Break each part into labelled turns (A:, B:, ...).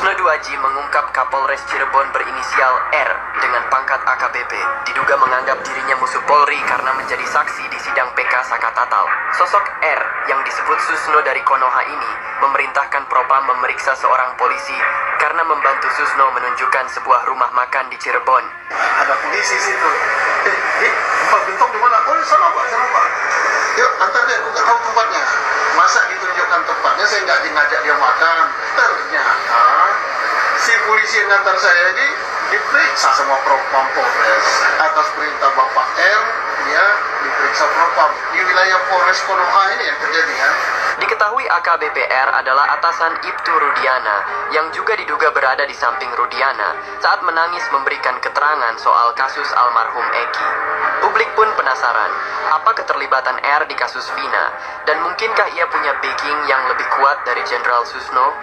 A: Susno Duaji mengungkap Kapolres Cirebon berinisial R dengan pangkat AKBP diduga menganggap dirinya musuh Polri karena menjadi saksi di sidang PK Sakatatal. Sosok R yang disebut Susno dari Konoha ini memerintahkan Propam memeriksa seorang polisi karena membantu Susno menunjukkan sebuah rumah makan di Cirebon.
B: Ada polisi situ. Pak Bentok di mana? Oh, sama Pak. Yuk, antar deh, aku nggak tahu tempatnya. Masa ditunjukkan tempatnya, saya nggak ngajak dia makan. Ternyata si polisi yang ngantar saya ini diperiksa sama Propam Polres. Atas perintah Bapak R, dia diperiksa Propam. Di wilayah Polres Konoha ini yang terjadi kan.
A: Diketahui AKBP R adalah atasan Ibtu Rudiana yang juga diduga berada di samping Rudiana saat menangis memberikan keterangan soal kasus almarhum Eki. Publik pun penasaran, apa keterlibatan R di kasus Vina dan mungkinkah ia punya backing yang lebih kuat dari Jenderal Susno?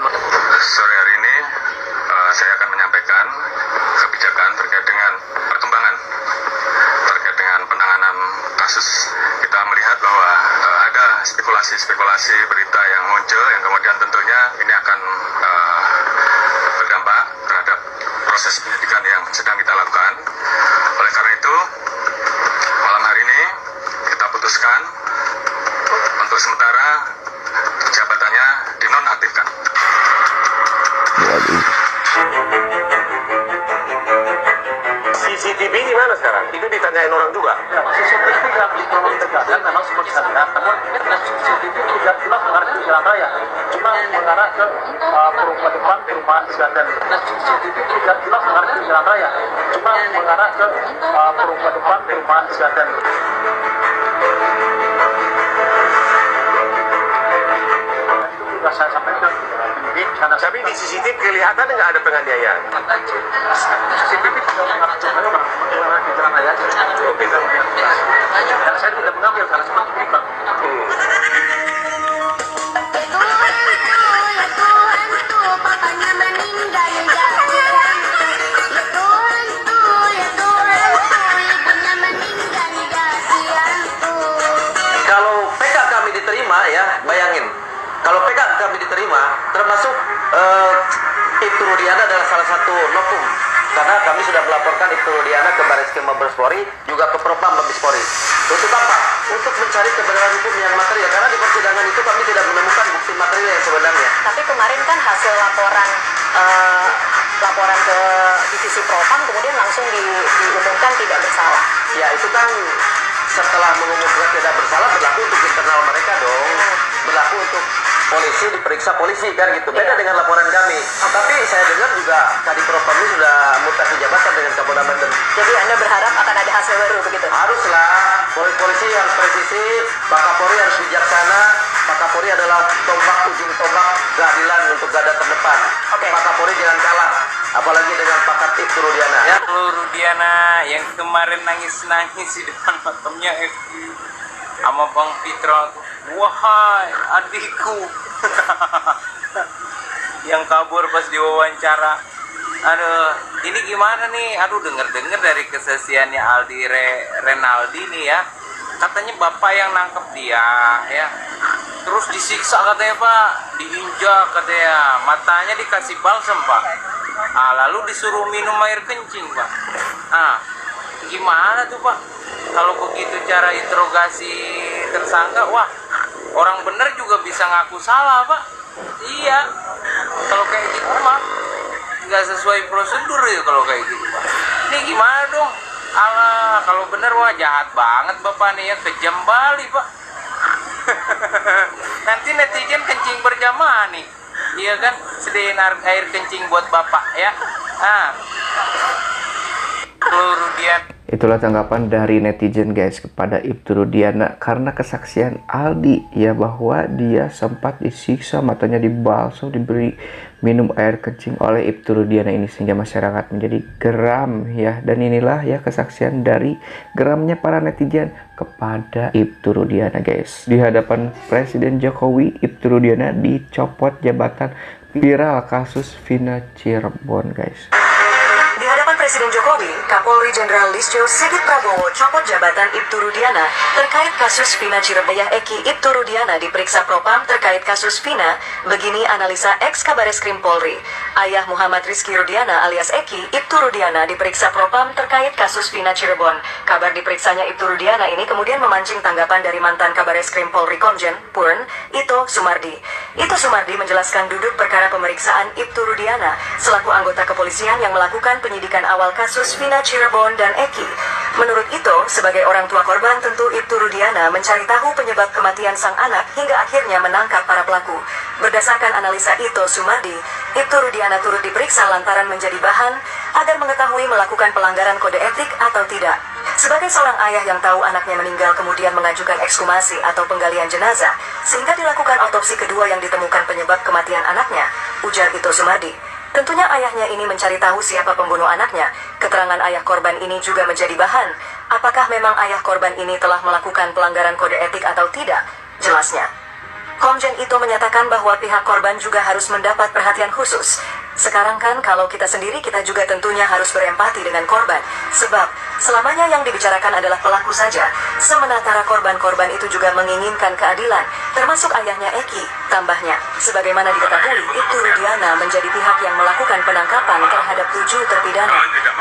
C: Sore hari ini saya akan menyampaikan kebijakan terkait dengan perkembangan terkait dengan penanganan kasus. Kita melihat bahwa ada spekulasi berita yang muncul yang kemudian tentunya ini akan berdampak terhadap proses penyidikan yang sedang kita lakukan. Oleh karena itu, malam hari ini kita putuskan untuk sementara jabatannya dinonaktifkan.
D: CCTV di mana sekarang? Itu ditanyain orang juga.
B: Ya, CCTV yang ditolong tegakkan memang seperti saya lihat, namun CCTV tidak jelas mengarah ke jalan raya, cuma mengarah ke perumahan depan perumahan Cigaten. CCTV tidak jelas mengarah ke jalan raya, cuma mengarah ke perumahan depan perumahan Cigaten. Itu sudah saya sampaikan penyidik.
D: Tapi di CCTV kelihatan nggak ada penganiayaan.
B: CCTV tidak mengarah ke jalan raya, dan saya tidak mengambil karena seperti berikut.
D: Kalau PK kami diterima ya, bayangin. Kalau PK kami diterima, termasuk Ibtu Rudiana adalah salah satu novum. Karena kami sudah melaporkan Ibtu Rudiana ke Barreskrim Mabes Polri, juga ke Propam Mabes Polri. Untuk apa? Untuk mencari kebenaran hukum yang material. Karena di persidangan itu kami tidak menemukan bukti material yang sebenarnya.
E: Tapi kemarin kan hasil laporan ke divisi Propam kemudian langsung diumumkan tidak bersalah.
D: Ya itu kan setelah mengumumkan tidak bersalah berlaku untuk internal mereka dong. Berlaku untuk polisi diperiksa polisi kan gitu. Beda dengan laporan kami. Tapi saya dengar juga tadi Propam ini sudah mutasi jabatan dengan Kapolda Banten.
E: Jadi Anda berharap akan ada hasil baru begitu?
D: Haruslah. Polisi harus presisi, Pak Kapolri harus bijaksana. Pak Kapolri adalah ujung tombak keadilan untuk garda terdepan. Pak Kapolri jangan kalah, apalagi dengan Pak Ibtu Rudiana.
F: Ya, Rudiana yang kemarin nangis-nangis di depan makamnya sama Bang Fitra, wahai adikku yang kabur pas diwawancara. Aduh, ini gimana nih? Aduh, denger-denger dari kesaksiannya Aldi Renaldi nih ya, katanya bapak yang nangkep dia ya, terus disiksa katanya Pak, diinjak katanya, matanya dikasih balsam Pak, lalu disuruh minum air kencing Pak. Gimana tuh Pak kalau begitu cara interogasi tersangka? Wah, orang bener juga bisa ngaku salah Pak. Iya, kalau kayak gitu mah nggak sesuai prosedur ya kalau kayak gitu Pak. Ini gimana dong? Alah, kalau bener wah jahat banget Bapak nih ya, kejam Bali Pak. Nanti netizen kencing berjamaah nih, iya kan, sediain air kencing buat Bapak ya. Rudiana.
G: Itulah tanggapan dari netizen guys kepada Ibtu Rudiana karena kesaksian Aldi ya, bahwa dia sempat disiksa, matanya dibalsam, diberi minum air kencing oleh Ibtu Rudiana ini, sehingga masyarakat menjadi geram ya. Dan inilah ya kesaksian dari geramnya para netizen kepada Ibtu Rudiana guys. Di hadapan Presiden Jokowi, Ibtu Rudiana dicopot jabatan, viral kasus Vina Cirebon guys.
E: Di hadapan
H: Presiden Jokowi, Kapolri Jenderal Listio Sigit Prabowo copot jabatan Ibtu Rudiana terkait kasus Vina Cirebon. Eki Ibtu Rudiana diperiksa Propam terkait kasus Vina. Begini analisa ex-Kabareskrim Polri. Ayah Muhammad Rizky Rudiana alias Eki Ibtu Rudiana diperiksa Propam terkait kasus Vina Cirebon. Kabar diperiksanya Ibtu Rudiana ini kemudian memancing tanggapan dari mantan Kabareskrim Polri Komjen Purn Ito Sumardi. Ito Sumardi menjelaskan duduk perkara pemeriksaan Ibtu Rudiana selaku anggota kepolisian yang melakukan penyidikan awal kasus Vina Cirebon dan Eki. Menurut Ito, sebagai orang tua korban tentu Ibtu Rudiana mencari tahu penyebab kematian sang anak hingga akhirnya menangkap para pelaku. Berdasarkan analisa Ito Sumardi, Ibtu Rudiana turut diperiksa lantaran menjadi bahan agar mengetahui melakukan pelanggaran kode etik atau tidak. Sebagai seorang ayah yang tahu anaknya meninggal kemudian mengajukan ekshumasi atau penggalian jenazah, sehingga dilakukan otopsi kedua yang ditemukan penyebab kematian anaknya, ujar Ito Sumardi. Tentunya ayahnya ini mencari tahu siapa pembunuh anaknya. Keterangan ayah korban ini juga menjadi bahan. Apakah memang ayah korban ini telah melakukan pelanggaran kode etik atau tidak? Jelasnya, Komjen Ito menyatakan bahwa pihak korban juga harus mendapat perhatian khusus. Sekarang kan kalau kita sendiri kita juga tentunya harus berempati dengan korban. Sebab selamanya yang dibicarakan adalah pelaku saja. Sementara korban-korban itu juga menginginkan keadilan, termasuk ayahnya Eki. Tambahnya, sebagaimana diketahui, Ibtu Rudiana menjadi pihak yang melakukan penangkapan terhadap 7 terpidana.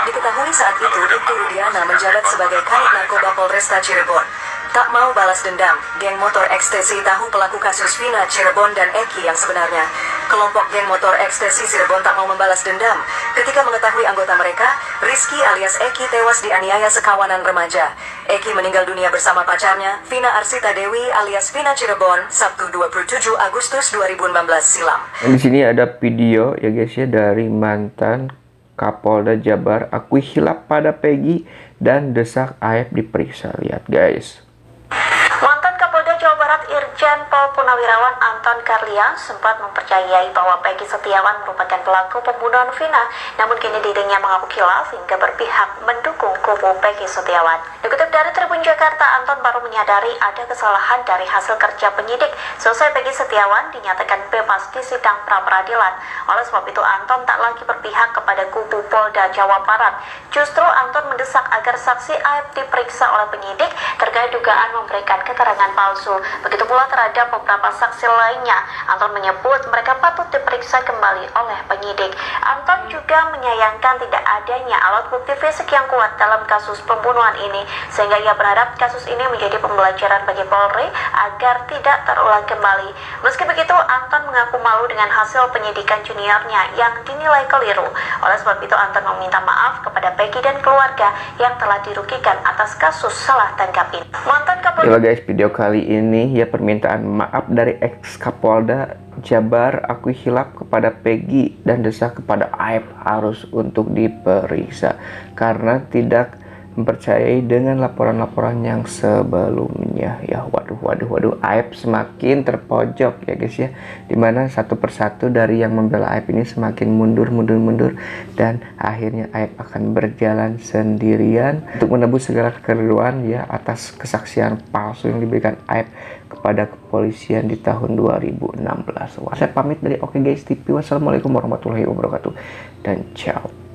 H: Diketahui saat itu Ibtu Rudiana menjabat sebagai Kanit Narkoba Polresta Cirebon. Tak mau balas dendam, geng motor ekstasi tahu pelaku kasus Vina Cirebon dan Eki yang sebenarnya. Kelompok geng motor ekstasi Cirebon tak mau membalas dendam ketika mengetahui anggota mereka, Rizky alias Eki, tewas dianiaya sekawanan remaja. Eki meninggal dunia bersama pacarnya, Vina Arsita Dewi alias Vina Cirebon, Sabtu 27 Agustus 2016 silam.
G: Di sini ada video ya guys ya dari mantan Kapolda Jabar akui hilap pada Peggy dan desak Aep diperiksa. Lihat guys.
E: Mantan Kapolda Jawa Barat Irjen Pol Purnawirawan Anton Carlyan sempat mempercayai bahwa Peggy Setiawan merupakan pelaku pembunuhan Vina, namun kini dirinya mengaku khilaf hingga berpihak mendukung kubu Peggy Setiawan. Dikutip dari Tribun Jakarta, Anton baru menyadari ada kesalahan dari hasil kerja penyidik. Selesai Peggy Setiawan dinyatakan bebas di sidang pra-peradilan. Oleh sebab itu Anton tak lagi berpihak kepada kubu Polda Jawa Barat. Justru Anton mendesak agar saksi Aep diperiksa oleh penyidik terkait dugaan memberikan keterangan palsu. Begitu pula terhadap beberapa saksi lainnya. Anton menyebut mereka patut diperiksa kembali oleh penyidik. Anton juga menyayangkan tidak adanya alat bukti fisik yang kuat dalam kasus pembunuhan ini, sehingga ia berharap kasus ini menjadi pembelajaran bagi Polri agar tidak terulang kembali. Meski begitu, Anton mengaku malu dengan hasil penyidikan juniornya yang dinilai keliru. Oleh sebab itu, Anton meminta maaf kepada Peggy dan keluarga yang telah dirugikan atas kasus salah tangkap ini. Mantan Kapolda
G: Guys, video kali ini ya permintaan maaf dari ex Kapolda Jabar akui hilap kepada Peggy dan desak kepada Aep harus untuk diperiksa karena tidak mempercayai dengan laporan-laporan yang sebelumnya ya. Waduh, Aep semakin terpojok ya guys ya, dimana satu persatu dari yang membela Aep ini semakin mundur dan akhirnya Aep akan berjalan sendirian untuk menebus segala kekeliruan ya atas kesaksian palsu yang diberikan Aep kepada kepolisian di tahun 2016. Saya pamit dari Oke Guys TV. Wassalamualaikum warahmatullahi wabarakatuh dan ciao.